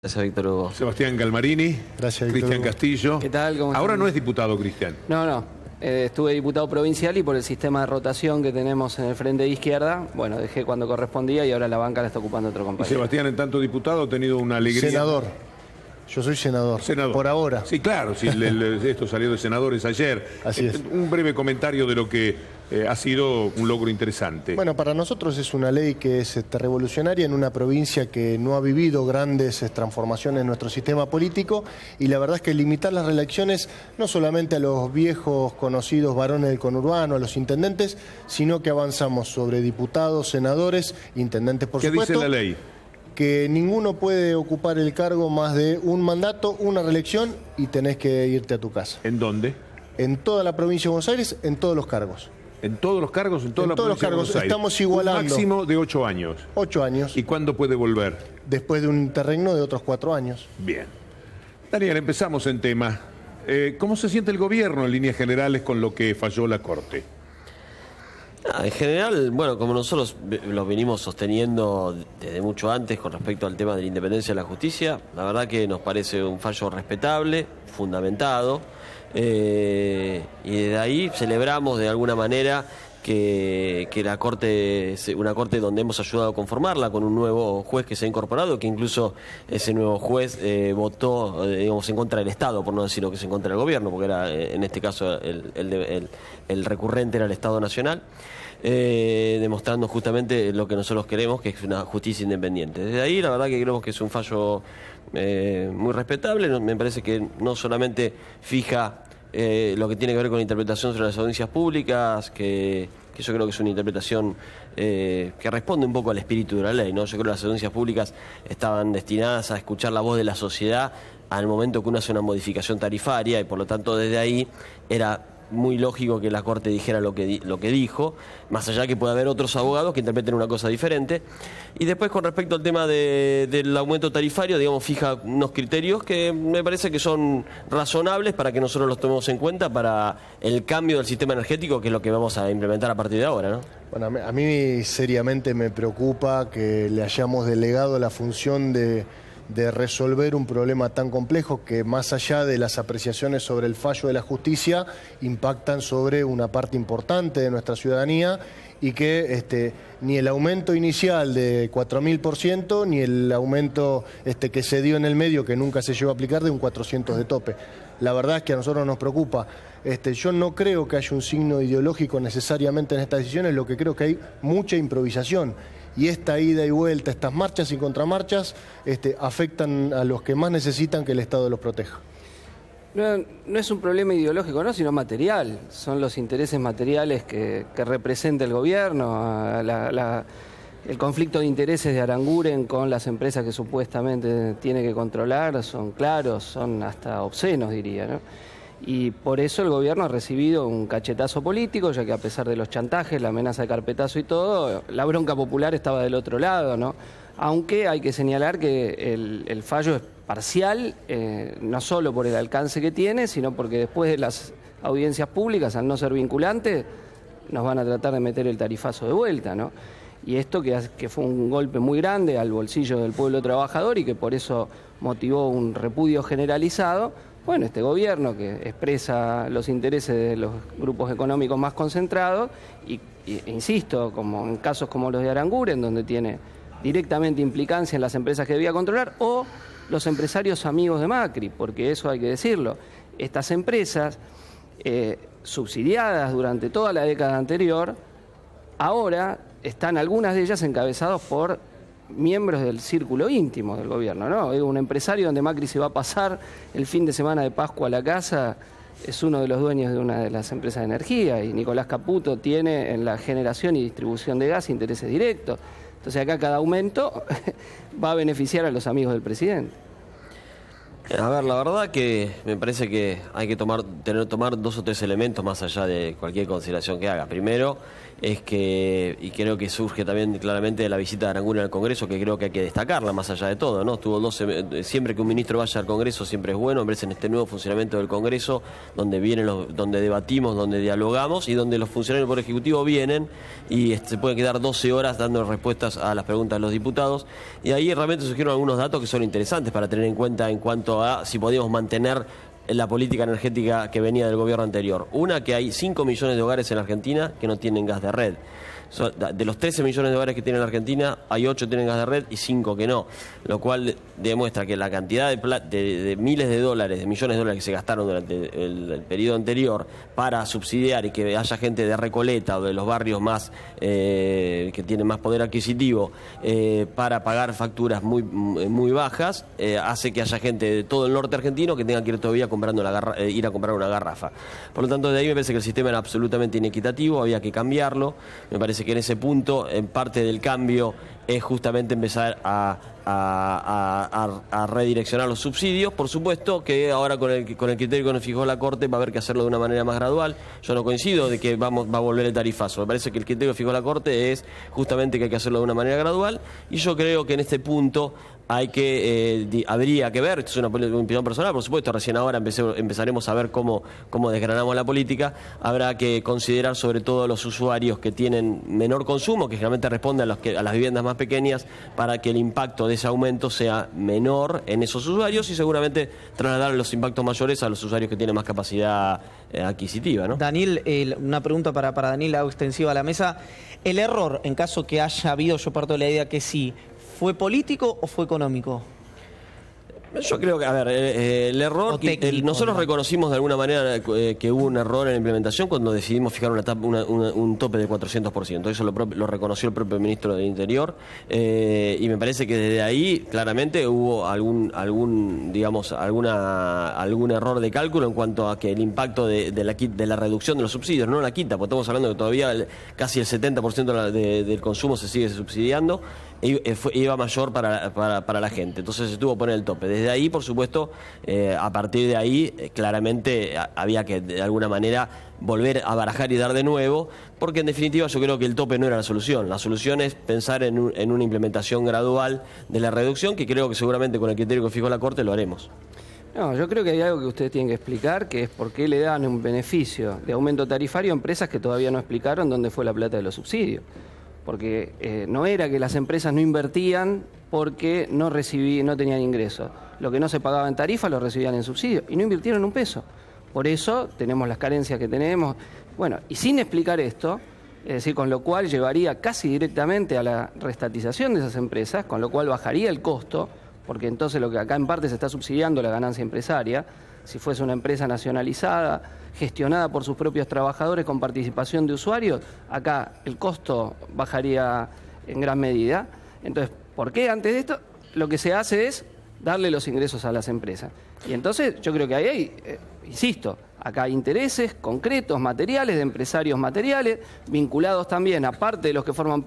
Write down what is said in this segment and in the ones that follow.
Gracias, Víctor Hugo. Sebastián Galmarini. Gracias, Cristian Castillo. ¿Qué tal? ¿Cómo Ahora están? no es diputado, Cristian. No. Estuve diputado provincial y por el sistema de rotación que tenemos en el Frente de Izquierda, bueno, dejé cuando correspondía y ahora la banca la está ocupando otro Y compañero. Sebastián, en tanto diputado, ha tenido una alegría. Senador. Yo soy senador. Senador. Por ahora. Sí, claro, sí, esto salió de senadores ayer. Así es. Un breve comentario de lo que ha sido un logro interesante. Bueno, para nosotros es una ley que es revolucionaria en una provincia que no ha vivido grandes transformaciones en nuestro sistema político, y la verdad es que limitar las reelecciones no solamente a los viejos conocidos varones del conurbano, a los intendentes, sino que avanzamos sobre diputados, senadores, intendentes, por supuesto. ¿Qué dice la ley? Que ninguno puede ocupar el cargo más de un mandato, una reelección, y tenés que irte a tu casa. ¿En dónde? En toda la provincia de Buenos Aires, en todos los cargos. ¿En todos los cargos? En toda la todos los provincia de cargos. Buenos Aires. Estamos igualando. Un máximo de 8 años. 8 años. ¿Y cuándo puede volver? Después de un interregno de otros 4 años. Bien. Daniel, empezamos en tema. ¿Cómo se siente el gobierno en líneas generales con lo que falló la Corte? En general, bueno, como nosotros lo venimos sosteniendo desde mucho antes con respecto al tema de la independencia de la justicia, la verdad que nos parece un fallo respetable, fundamentado, y desde ahí celebramos de alguna manera que la Corte, una Corte donde hemos ayudado a conformarla con un nuevo juez que se ha incorporado, que incluso ese nuevo juez votó, digamos, en contra del Estado, por no decir lo que es en contra del gobierno, porque era, en este caso el recurrente era el Estado Nacional, demostrando justamente lo que nosotros queremos, que es una justicia independiente. Desde ahí la verdad que creemos que es un fallo muy respetable. Me parece que no solamente fija lo que tiene que ver con la interpretación sobre las audiencias públicas, que yo creo que es una interpretación que responde un poco al espíritu de la ley, ¿no? Yo creo que las audiencias públicas estaban destinadas a escuchar la voz de la sociedad al momento que uno hace una modificación tarifaria, y por lo tanto desde ahí era muy lógico que la Corte dijera lo que dijo, más allá que pueda haber otros abogados que interpreten una cosa diferente. Y después, con respecto al tema del aumento tarifario, digamos, fija unos criterios que me parece que son razonables para que nosotros los tomemos en cuenta para el cambio del sistema energético, que es lo que vamos a implementar a partir de ahora, ¿no? Bueno, a mí seriamente me preocupa que le hayamos delegado la función de resolver un problema tan complejo que, más allá de las apreciaciones sobre el fallo de la justicia, impactan sobre una parte importante de nuestra ciudadanía, y que ni el aumento inicial de 4.000% ni el aumento que se dio en el medio, que nunca se llegó a aplicar, de un 400 de tope. La verdad es que a nosotros nos preocupa. Yo no creo que haya un signo ideológico necesariamente en estas decisiones, lo que creo que hay mucha improvisación. Y esta ida y vuelta, estas marchas y contramarchas, afectan a los que más necesitan que el Estado los proteja. No es un problema ideológico, ¿no?, sino material. Son los intereses materiales que representa el gobierno, el conflicto de intereses de Aranguren con las empresas que supuestamente tiene que controlar son claros, son hasta obscenos, diría, ¿no? Y por eso el gobierno ha recibido un cachetazo político, ya que a pesar de los chantajes, la amenaza de carpetazo y todo, la bronca popular estaba del otro lado, ¿no? Aunque hay que señalar que el fallo es parcial, no solo por el alcance que tiene, sino porque después de las audiencias públicas, al no ser vinculantes, nos van a tratar de meter el tarifazo de vuelta, ¿no? Y esto que fue un golpe muy grande al bolsillo del pueblo trabajador y que por eso motivó un repudio generalizado. Bueno, este gobierno que expresa los intereses de los grupos económicos más concentrados e insisto, como en casos como los de Aranguren, donde tiene directamente implicancia en las empresas que debía controlar, o los empresarios amigos de Macri, porque eso hay que decirlo. Estas empresas, subsidiadas durante toda la década anterior, ahora están algunas de ellas encabezadas por miembros del círculo íntimo del gobierno, ¿no? Un empresario donde Macri se va a pasar el fin de semana de Pascua a la casa es uno de los dueños de una de las empresas de energía, y Nicolás Caputo tiene en la generación y distribución de gas intereses directos. Entonces acá cada aumento va a beneficiar a los amigos del presidente. A ver, la verdad que me parece que hay que tomar 2 o 3 elementos más allá de cualquier consideración que haga. Primero es que, y creo que surge también claramente de la visita de Aranguren al Congreso, que creo que hay que destacarla más allá de todo, ¿no? Siempre que un ministro vaya al Congreso siempre es bueno, me parece en este nuevo funcionamiento del Congreso, donde donde debatimos, donde dialogamos y donde los funcionarios del Poder Ejecutivo vienen y se pueden quedar 12 horas dando respuestas a las preguntas de los diputados. Y ahí realmente surgieron algunos datos que son interesantes para tener en cuenta en cuanto a si podíamos mantener la política energética que venía del gobierno anterior. Una, que hay 5 millones de hogares en Argentina que no tienen gas de red. De los 13 millones de hogares que tiene la Argentina, hay 8 que tienen gas de red y 5 que no. Lo cual demuestra que la cantidad de miles de dólares, de millones de dólares que se gastaron durante el periodo anterior para subsidiar y que haya gente de Recoleta o de los barrios más que tienen más poder adquisitivo para pagar facturas muy bajas, hace que haya gente de todo el norte argentino que tenga que ir todavía ir a comprar una garrafa. Por lo tanto, de ahí me parece que el sistema era absolutamente inequitativo, había que cambiarlo. Me parece que en ese punto, en parte del cambio, es justamente empezar a redireccionar los subsidios. Por supuesto que ahora con el criterio que nos fijó la Corte va a haber que hacerlo de una manera más gradual. Yo no coincido de que va a volver el tarifazo. Me parece que el criterio que fijó la Corte es justamente que hay que hacerlo de una manera gradual, y yo creo que en este punto habría que ver, esto es una opinión personal, por supuesto, recién ahora empezaremos a ver cómo desgranamos la política. Habrá que considerar sobre todo a los usuarios que tienen menor consumo, que generalmente responden a las viviendas más pequeñas, para que el impacto de ese aumento sea menor en esos usuarios y seguramente trasladar los impactos mayores a los usuarios que tienen más capacidad adquisitiva, ¿no? Daniel, una pregunta para Daniel, hago extensiva a la mesa. El error, en caso que haya habido, yo parto de la idea que sí, ¿fue político o fue económico? Yo creo que, a ver, el error, nosotros reconocimos de alguna manera que hubo un error en la implementación cuando decidimos fijar un tope de 400%. Eso lo reconoció el propio ministro del Interior, y me parece que desde ahí claramente hubo algún error de cálculo en cuanto a que el impacto de la reducción de los subsidios, no la quita, porque estamos hablando de que todavía casi el 70% del consumo se sigue subsidiando, iba mayor para la gente. Entonces se tuvo que poner el tope. Desde ahí, por supuesto, a partir de ahí, claramente había que de alguna manera volver a barajar y dar de nuevo, porque en definitiva yo creo que el tope no era la solución. La solución es pensar en una implementación gradual de la reducción, que creo que seguramente con el criterio que fijó la Corte lo haremos. No, yo creo que hay algo que ustedes tienen que explicar, que es por qué le dan un beneficio de aumento tarifario a empresas que todavía no explicaron dónde fue la plata de los subsidios. Porque no era que las empresas no invertían porque no tenían ingresos. Lo que no se pagaba en tarifa lo recibían en subsidio y no invirtieron un peso. Por eso tenemos las carencias que tenemos. Bueno, y sin explicar esto, es decir, con lo cual llevaría casi directamente a la reestatización de esas empresas, con lo cual bajaría el costo, porque entonces lo que acá en parte se está subsidiando la ganancia empresaria. Si fuese una empresa nacionalizada, gestionada por sus propios trabajadores con participación de usuarios, acá el costo bajaría en gran medida. Entonces, ¿por qué antes de esto lo que se hace es darle los ingresos a las empresas? Y entonces yo creo que ahí hay, insisto, acá hay intereses concretos, materiales, de empresarios materiales, vinculados también, aparte de los que forman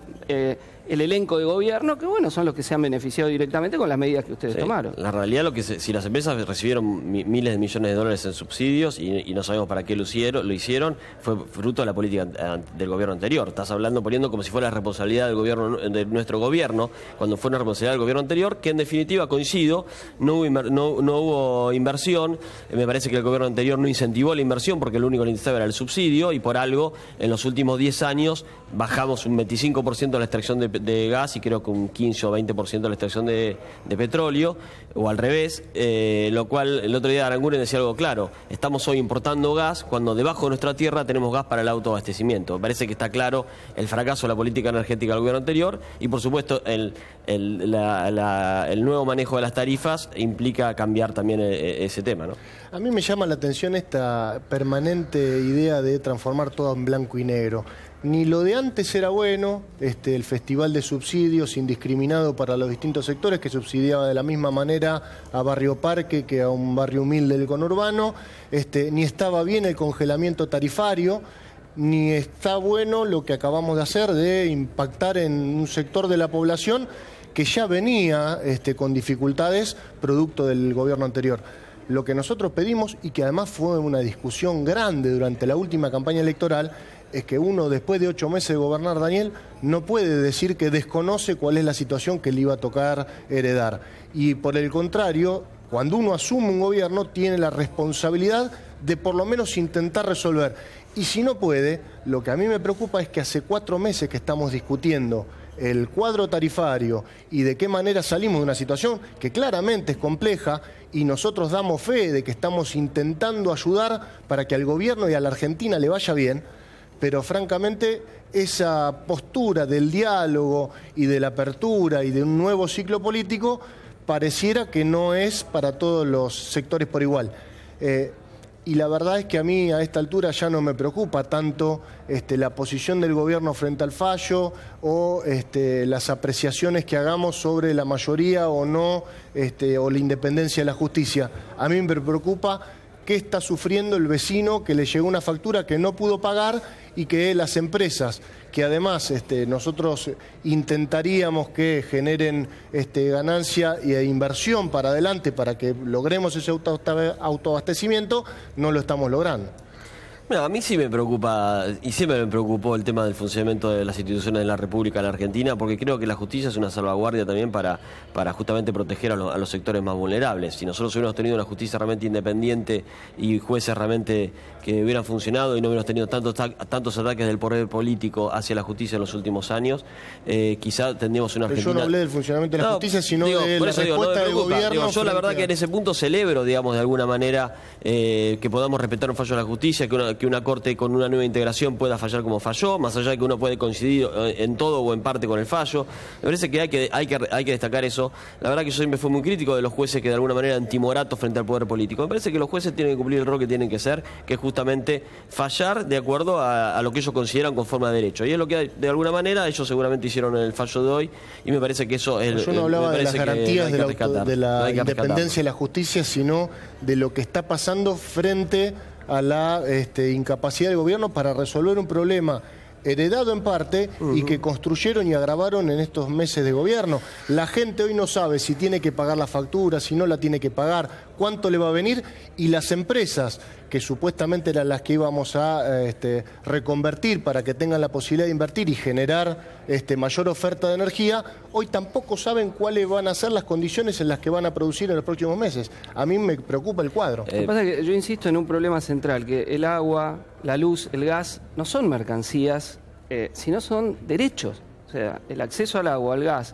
el elenco de gobierno, que bueno, son los que se han beneficiado directamente con las medidas que ustedes tomaron. La realidad, si las empresas recibieron miles de millones de dólares en subsidios y no sabemos para qué lo hicieron, fue fruto de la política del gobierno anterior. Estás poniendo como si fuera la responsabilidad del gobierno, de nuestro gobierno, cuando fue una responsabilidad del gobierno anterior, que en definitiva, coincido, no hubo inversión. Me parece que el gobierno anterior no incentivó la inversión porque lo único que necesitaba era el subsidio, y por algo en los últimos 10 años bajamos un 25% de la extracción de gas y creo que un 15 o 20% de la extracción de petróleo, o al revés, lo cual el otro día Aranguren decía algo claro: estamos hoy importando gas cuando debajo de nuestra tierra tenemos gas para el autoabastecimiento. Me parece que está claro el fracaso de la política energética del gobierno anterior, y por supuesto el nuevo manejo de las tarifas implica cambiar también ese tema, ¿no? A mí me llama la atención esta permanente idea de transformar todo en blanco y negro. Ni lo de antes era bueno, el festival de subsidios indiscriminado para los distintos sectores, que subsidiaba de la misma manera a Barrio Parque que a un barrio humilde del conurbano, ni estaba bien el congelamiento tarifario, ni está bueno lo que acabamos de hacer de impactar en un sector de la población que ya venía con dificultades producto del gobierno anterior. Lo que nosotros pedimos, y que además fue una discusión grande durante la última campaña electoral, es que uno, después de 8 meses de gobernar, Daniel, no puede decir que desconoce cuál es la situación que le iba a tocar heredar. Y por el contrario, cuando uno asume un gobierno, tiene la responsabilidad de por lo menos intentar resolver. Y si no puede, lo que a mí me preocupa es que hace 4 meses que estamos discutiendo el cuadro tarifario y de qué manera salimos de una situación que claramente es compleja, y nosotros damos fe de que estamos intentando ayudar para que al gobierno y a la Argentina le vaya bien, pero francamente esa postura del diálogo y de la apertura y de un nuevo ciclo político pareciera que no es para todos los sectores por igual. Y la verdad es que a mí a esta altura ya no me preocupa tanto la posición del gobierno frente al fallo o las apreciaciones que hagamos sobre la mayoría o no, o la independencia de la justicia. A mí me preocupa qué está sufriendo el vecino que le llegó una factura que no pudo pagar, y que las empresas, que además nosotros intentaríamos que generen ganancia e inversión para adelante para que logremos ese autoabastecimiento, no lo estamos logrando. Bueno, a mí sí me preocupa, y siempre me preocupó el tema del funcionamiento de las instituciones de la República en la Argentina, porque creo que la justicia es una salvaguardia también para justamente proteger a los sectores más vulnerables. Si nosotros hubiéramos tenido una justicia realmente independiente y jueces realmente que hubieran funcionado y no hubiéramos tenido tantos ataques del poder político hacia la justicia en los últimos años, quizá tendríamos una Argentina... Pero yo no hablé del funcionamiento de la justicia, sino de la respuesta del gobierno. Yo la verdad que en ese punto celebro, digamos, de alguna manera, que podamos respetar un fallo de la justicia, que una corte con una nueva integración pueda fallar como falló, más allá de que uno puede coincidir en todo o en parte con el fallo. Me parece que hay que destacar eso. La verdad que yo siempre fui muy crítico de los jueces que de alguna manera eran timoratos frente al poder político. Me parece que los jueces tienen que cumplir el rol que tienen que ser, que es justamente fallar de acuerdo a lo que ellos consideran conforme a derecho. Y es lo que de alguna manera ellos seguramente hicieron en el fallo de hoy, y me parece que eso es... Yo no hablaba de las garantías de la independencia de la justicia, sino de lo que está pasando frente a la incapacidad del gobierno para resolver un problema heredado en parte y que construyeron y agravaron en estos meses de gobierno. La gente hoy no sabe si tiene que pagar la factura, si no la tiene que pagar, cuánto le va a venir, y las empresas que supuestamente eran las que íbamos a reconvertir para que tengan la posibilidad de invertir y generar mayor oferta de energía, hoy tampoco saben cuáles van a ser las condiciones en las que van a producir en los próximos meses. A mí me preocupa el cuadro. Lo que pasa es que yo insisto en un problema central, que el agua, la luz, el gas no son mercancías, sino son derechos. O sea, el acceso al agua, al gas,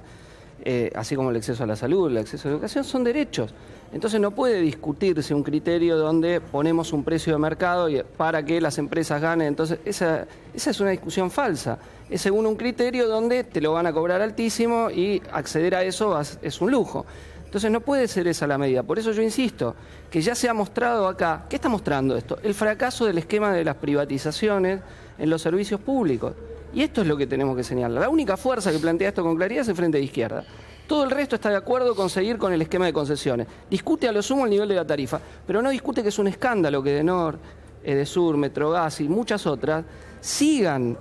así como el acceso a la salud, el acceso a la educación, son derechos. Entonces no puede discutirse un criterio donde ponemos un precio de mercado para que las empresas ganen. Entonces esa es una discusión falsa. Es según un criterio donde te lo van a cobrar altísimo y acceder a eso es un lujo. Entonces no puede ser esa la medida. Por eso yo insisto que ya se ha mostrado acá. ¿Qué está mostrando esto? El fracaso del esquema de las privatizaciones en los servicios públicos. Y esto es lo que tenemos que señalar. La única fuerza que plantea esto con claridad es el Frente de Izquierda. Todo el resto está de acuerdo con seguir con el esquema de concesiones. Discute a lo sumo el nivel de la tarifa, pero no discute que es un escándalo que Edenor, Edesur, Metrogas y muchas otras sigan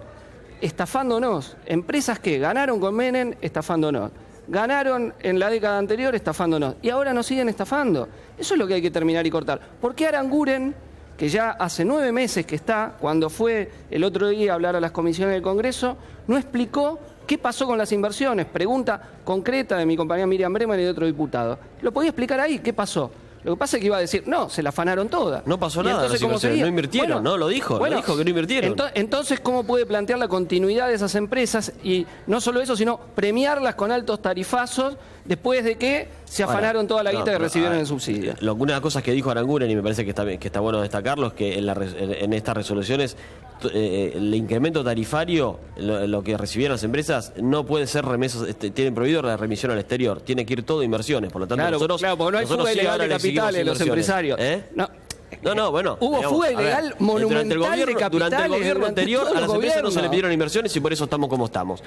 estafándonos. Empresas que ganaron con Menem estafándonos, ganaron en la década anterior estafándonos y ahora nos siguen estafando. Eso es lo que hay que terminar y cortar. ¿Por qué Aranguren, que ya hace 9 meses que está, cuando fue el otro día a hablar a las comisiones del Congreso, no explicó qué pasó con las inversiones? Pregunta concreta de mi compañera Miriam Bremer y de otro diputado. ¿Lo podía explicar ahí? ¿Qué pasó? Lo que pasa es que iba a decir, no, se la afanaron todas. No pasó nada, entonces, ¿cómo sería? No invirtieron, bueno, ¿no? Lo dijo que no invirtieron. Entonces, ¿cómo puede plantear la continuidad de esas empresas? Y no solo eso, sino premiarlas con altos tarifazos después de que se afanaron toda la guita que recibieron en el subsidio. Una de las cosas que dijo Aranguren, y me parece que está bueno destacarlo, es que en estas resoluciones el incremento tarifario, lo que recibieron las empresas, no puede ser remesas, tienen prohibido la remisión al exterior, tiene que ir todo inversiones. Por lo tanto, claro, porque no hay fuga ilegal de capitales los empresarios. No, No, bueno. Hubo fuga ilegal monumental de capitales. Durante el gobierno anterior todos a los las empresas no se le gobiernos. pidieron inversiones y por eso estamos como estamos.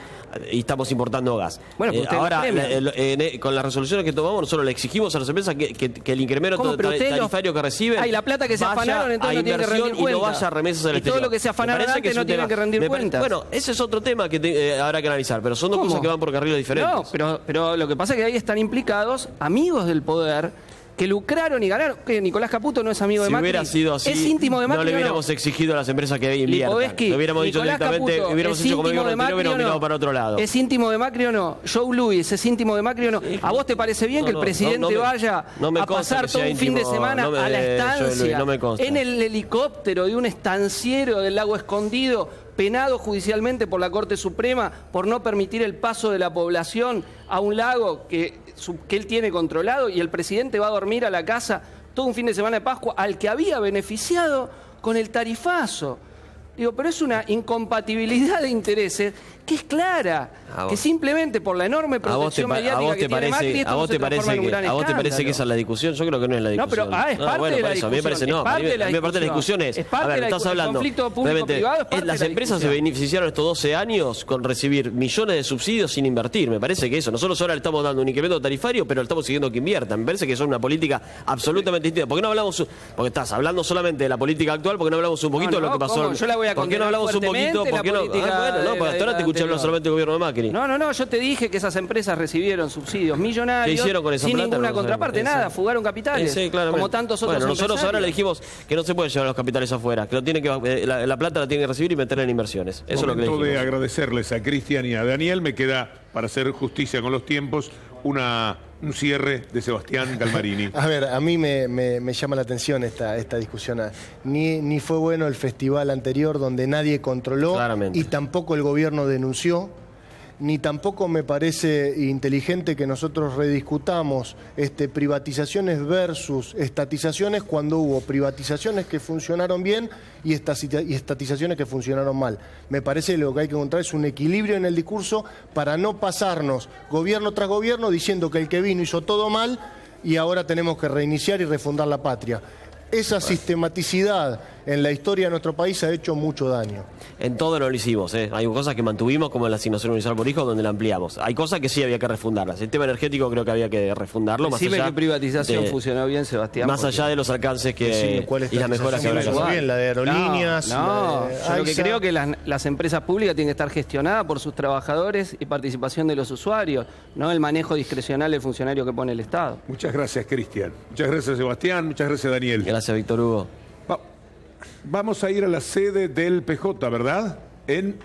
Y estamos importando gas. Bueno, pues ustedes ahora, lo premian. con las resoluciones que tomamos, nosotros le exigimos a las empresas que el incremento ¿Cómo? Pero ustedes tarifario que reciben. Ay, la plata que se vaya afanaron, entonces a no tienen que inversión rendir y no cuentas. vaya a remesas al Y todo exterior. lo que se afanaron Me parece antes es no un tienen tema- que rendir cuentas. Bueno, ese es otro tema que habrá que analizar, pero son dos ¿Cómo? cosas que van por carriles diferentes. No, pero lo que pasa es que ahí están implicados amigos del poder que lucraron y ganaron. Que Nicolás Caputo no es amigo de Si Macri. hubiera sido así, es íntimo de Macri. no le ¿o hubiéramos exigido a las empresas que inviertan. Lipovetsky, Lo hubiéramos dicho Nicolás directamente, Caputo, hubiéramos ¿es hecho como el íntimo gobierno de anterior, Macri hubiéramos o no? mirado para otro lado. ¿Es íntimo de Macri o no? Joe Louis, ¿es íntimo de Macri o no? ¿A vos te parece bien que el presidente vaya no me a consta pasar que todo sea un fin de íntimo, semana no me- a la Joe Louis, estancia no me consta. en el helicóptero de un estanciero del Lago Escondido, penado judicialmente por la Corte Suprema por no permitir el paso de la población a un lago que él tiene controlado, y el presidente va a dormir a la casa todo un fin de semana de Pascua al que había beneficiado con el tarifazo? Digo, pero es una incompatibilidad de intereses que es clara, que simplemente por la enorme protección mediática que tiene Macri, esto no se transforma en un gran ¿A vos te parece escándalo. que esa es la discusión? Yo creo que no es la No, discusión. pero es parte bueno, de la por eso, a mí me parece discusión, no. es parte de la a mí me parece la discusión discusión. Es parte a ver, de la estás discusión. hablando. El conflicto Realmente, público-privado es parte las de la empresas se discusión. beneficiaron estos 12 años con recibir millones de subsidios sin invertir. Me parece que eso. Nosotros ahora le estamos dando un incremento tarifario, pero le estamos siguiendo que inviertan. Me parece que son una política absolutamente distinta. ¿Por qué no hablamos? Porque estás hablando solamente de la política actual, ¿por qué no hablamos un poquito de lo que pasó? ¿cómo? Yo la voy a ¿Por qué no condenar hablamos un poquito? fuertemente, ¿Por qué la no? política Bueno, no, porque hasta ahora te escuché hablar anterior. solamente del gobierno de Macri. No, yo te dije que esas empresas recibieron subsidios millonarios ¿Qué hicieron con esa sin plata? ninguna No lo contraparte, sabemos. nada, fugaron capitales, Sí, claramente. como tantos otros Bueno, nosotros ahora le empresarios. dijimos que no se puede llevar los capitales afuera, que lo tiene que la plata la tiene que recibir y meterla en inversiones. Eso es lo que le Momento dijimos. de agradecerles a Cristian y a Daniel. Me queda, para hacer justicia con los tiempos, un cierre de Sebastián Galmarini. A ver, a mí me llama la atención esta discusión. Ni fue bueno el festival anterior donde nadie controló Claramente. y tampoco el gobierno denunció. Ni tampoco me parece inteligente que nosotros rediscutamos privatizaciones versus estatizaciones cuando hubo privatizaciones que funcionaron bien y estatizaciones que funcionaron mal. Me parece que lo que hay que encontrar es un equilibrio en el discurso para no pasarnos gobierno tras gobierno diciendo que el que vino hizo todo mal y ahora tenemos que reiniciar y refundar la patria. Esa sistematicidad en la historia de nuestro país ha hecho mucho daño. En todo no lo hicimos, ¿eh? Hay cosas que mantuvimos, como la asignación universal por hijo, donde la ampliamos. Hay cosas que sí había que refundarlas. El tema energético creo que había que refundarlo. Decime más allá que privatización de- funcionó bien, Sebastián. Más allá de los alcances Decime cuál y las mejoras que habrá que estatización hacer. bien, la de aerolíneas. No, la de yo lo que AISA. creo que las empresas públicas tienen que estar gestionadas por sus trabajadores y participación de los usuarios, no el manejo discrecional del funcionario que pone el Estado. Muchas gracias, Cristian. Muchas gracias, Sebastián. Muchas gracias, Daniel. Gracias, Víctor Hugo. Vamos a ir a la sede del PJ, ¿verdad? En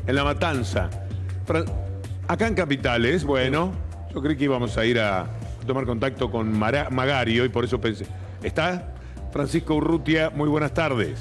La Matanza. Acá en Capitales, bueno, yo creí que íbamos a ir a tomar contacto con Magario y por eso pensé. ¿Está? Francisco Urrutia, muy buenas tardes.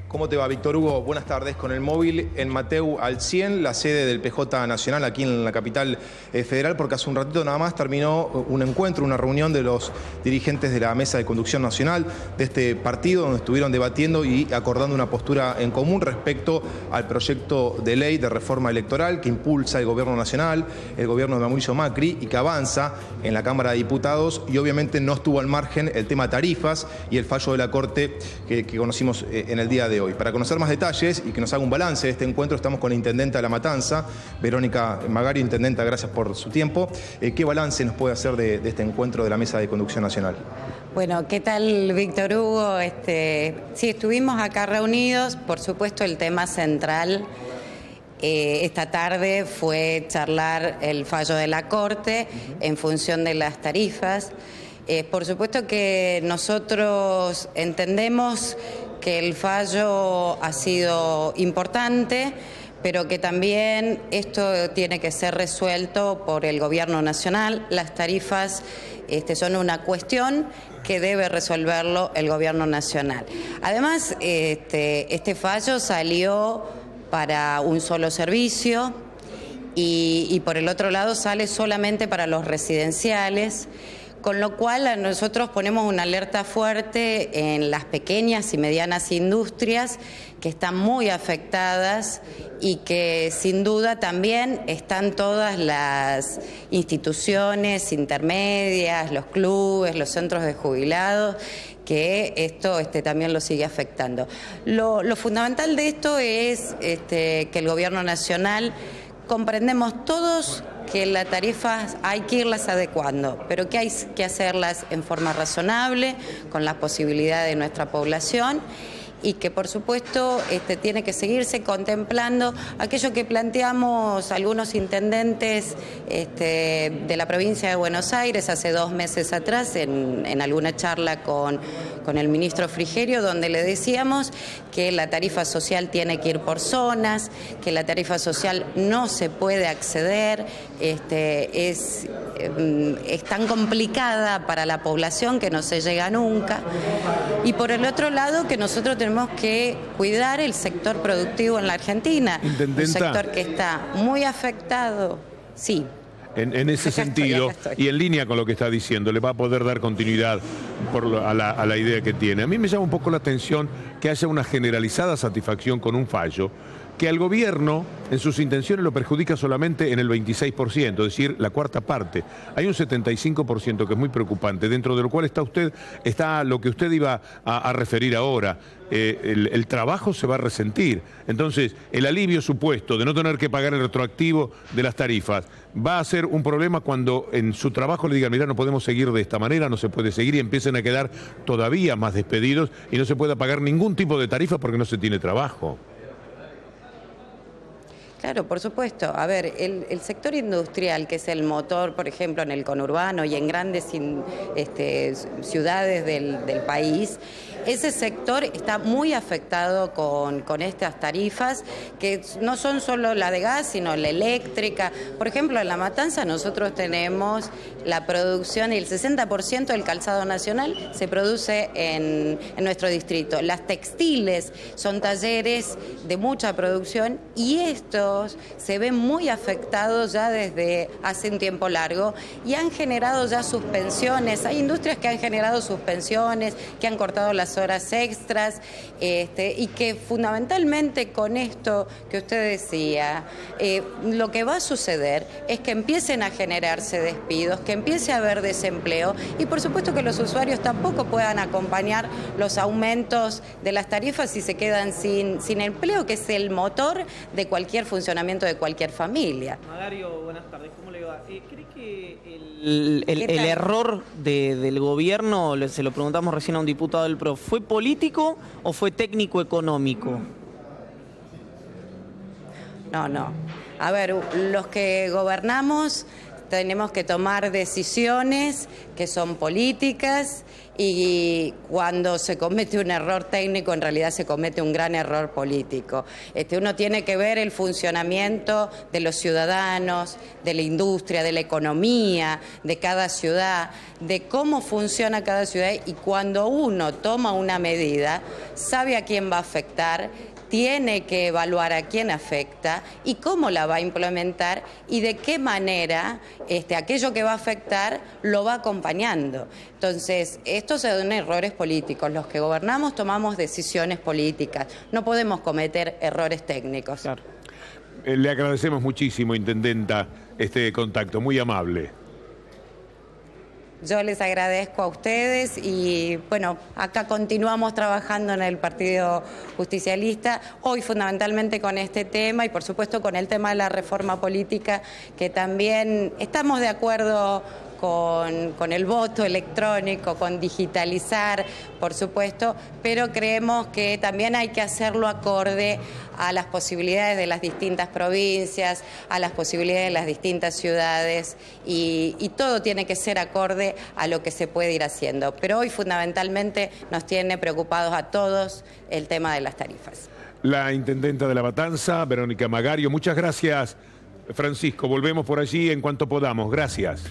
¿Cómo te va, Víctor Hugo? Buenas tardes. Con el móvil en Mateu al 100, la sede del PJ Nacional aquí en la capital federal, porque hace un ratito nada más terminó un encuentro, una reunión de los dirigentes de la Mesa de Conducción Nacional de este partido, donde estuvieron debatiendo y acordando una postura en común respecto al proyecto de ley de reforma electoral que impulsa el Gobierno Nacional, el Gobierno de Mauricio Macri, y que avanza en la Cámara de Diputados, y obviamente no estuvo al margen el tema tarifas y el fallo de la Corte que conocimos en el día de hoy. Para conocer más detalles y que nos haga un balance de este encuentro, estamos con la intendenta de La Matanza, Verónica Magario. Intendenta, gracias por su tiempo. ¿Qué balance nos puede hacer de este encuentro de la Mesa de Conducción Nacional? Bueno, ¿qué tal, Víctor Hugo? Sí, estuvimos acá reunidos. Por supuesto, el tema central esta tarde fue charlar el fallo de la Corte en función de las tarifas. Por supuesto que nosotros entendemos que el fallo ha sido importante, pero que también esto tiene que ser resuelto por el Gobierno Nacional. Las tarifas son una cuestión que debe resolverlo el Gobierno Nacional. Además, este fallo salió para un solo servicio y por el otro lado sale solamente para los residenciales, Con lo cual nosotros ponemos una alerta fuerte en las pequeñas y medianas industrias que están muy afectadas y que sin duda también están todas las instituciones intermedias, los clubes, los centros de jubilados, que esto también lo sigue afectando. Lo fundamental de esto es que el Gobierno Nacional comprendemos todos que las tarifas hay que irlas adecuando, pero que hay que hacerlas en forma razonable, con las posibilidades de nuestra población, y que por supuesto tiene que seguirse contemplando aquello que planteamos algunos intendentes de la provincia de Buenos Aires hace 2 meses atrás en alguna charla con el ministro Frigerio, donde le decíamos que la tarifa social tiene que ir por zonas, que la tarifa social no se puede acceder, es tan complicada para la población que no se llega nunca. Y por el otro lado, que nosotros tenemos que cuidar el sector productivo en la Argentina. Intendenta. Un sector que está muy afectado. Sí. En ese Acá sentido, estoy. y en línea con lo que está diciendo, le va a poder dar continuidad a la idea que tiene. A mí me llama un poco la atención que haya una generalizada satisfacción con un fallo que al gobierno en sus intenciones lo perjudica solamente en el 26%, es decir, la cuarta parte. Hay un 75% que es muy preocupante, dentro de lo cual está lo que usted iba a referir ahora. El trabajo se va a resentir. Entonces, el alivio supuesto de no tener que pagar el retroactivo de las tarifas va a ser un problema cuando en su trabajo le digan, mira, no podemos seguir de esta manera, no se puede seguir, y empiecen a quedar todavía más despedidos y no se pueda pagar ningún tipo de tarifa porque no se tiene trabajo. Claro, por supuesto. A ver, el sector industrial, que es el motor, por ejemplo, en el conurbano y en grandes ciudades del país, ese sector está muy afectado con estas tarifas, que no son solo la de gas, sino la eléctrica. Por ejemplo, en La Matanza nosotros tenemos la producción, y el 60% del calzado nacional se produce en nuestro distrito. Las textiles son talleres de mucha producción, y estos se ven muy afectados ya desde hace un tiempo largo y han generado ya suspensiones. Hay industrias que han generado suspensiones, que han cortado las horas extras, y que fundamentalmente con esto que usted decía, lo que va a suceder es que empiecen a generarse despidos, que empiece a haber desempleo, y por supuesto que los usuarios tampoco puedan acompañar los aumentos de las tarifas si se quedan sin empleo, que es el motor de cualquier funcionamiento de cualquier familia. Magario, buenas tardes, ¿cómo le va? ¿Cree que el error del gobierno, se lo preguntamos recién a un diputado del PRO, fue político o fue técnico-económico? No. A ver, los que gobernamos tenemos que tomar decisiones que son políticas, y cuando se comete un error técnico, en realidad se comete un gran error político. Uno tiene que ver el funcionamiento de los ciudadanos, de la industria, de la economía, de cada ciudad, de cómo funciona cada ciudad, y cuando uno toma una medida, sabe a quién va a afectar, tiene que evaluar a quién afecta y cómo la va a implementar, y de qué manera aquello que va a afectar lo va acompañando. Entonces, estos son errores políticos. Los que gobernamos tomamos decisiones políticas. No podemos cometer errores técnicos. Claro. Le agradecemos muchísimo, intendenta, este contacto, muy amable. Yo les agradezco a ustedes y bueno, acá continuamos trabajando en el Partido Justicialista, hoy fundamentalmente con este tema y por supuesto con el tema de la reforma política, que también estamos de acuerdo con el voto electrónico, con digitalizar, por supuesto, pero creemos que también hay que hacerlo acorde a las posibilidades de las distintas provincias, a las posibilidades de las distintas ciudades, y todo tiene que ser acorde a lo que se puede ir haciendo. Pero hoy fundamentalmente nos tiene preocupados a todos el tema de las tarifas. La intendenta de La Matanza, Verónica Magario, muchas gracias, Francisco. Volvemos por allí en cuanto podamos. Gracias.